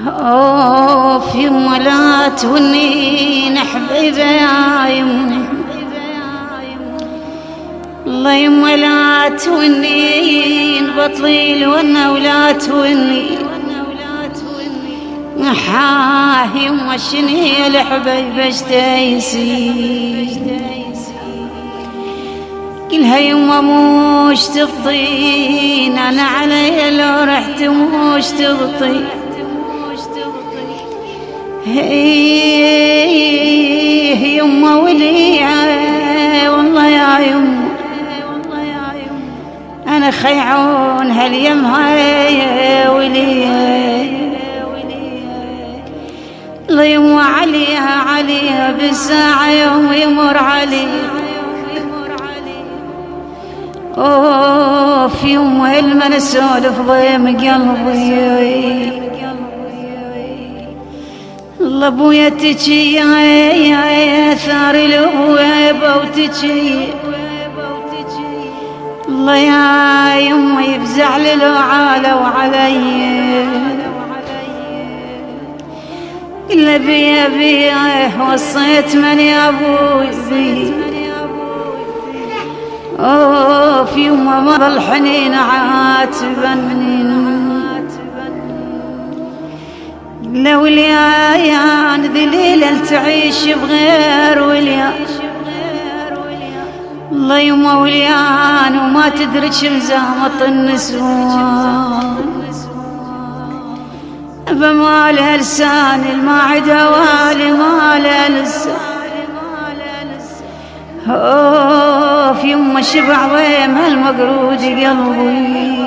أوف يما لا تونين حبيبة يا يما، الله يما لا تونين بطلي الونا ولا تونين حاه يما شني الحبيبة اشتيسي كلها يما موش تبطين أنا علي لو رحت موش تبطين هي يما وليعة والله يا يما أنا خيعون هاليم هاي وليعة الله يما عليها بالساعة يوم يمر عليها أوف يما لما نسولف ضيم قلبي الله ابويا تجي يا ثار الهويبة وتجي الله يا يما يفزع للوعالة وعلي إلا بيا وصيت من يا ابوي أوف يما مضى الحنين عاتبا لو اليان ذليلة تعيش بغير وليان الله يما وليان وما تدري شمزامط النسوان بما له لسان الماعدة والي ما له لسان أوف يما شبع ضيم هالمقرود قلبي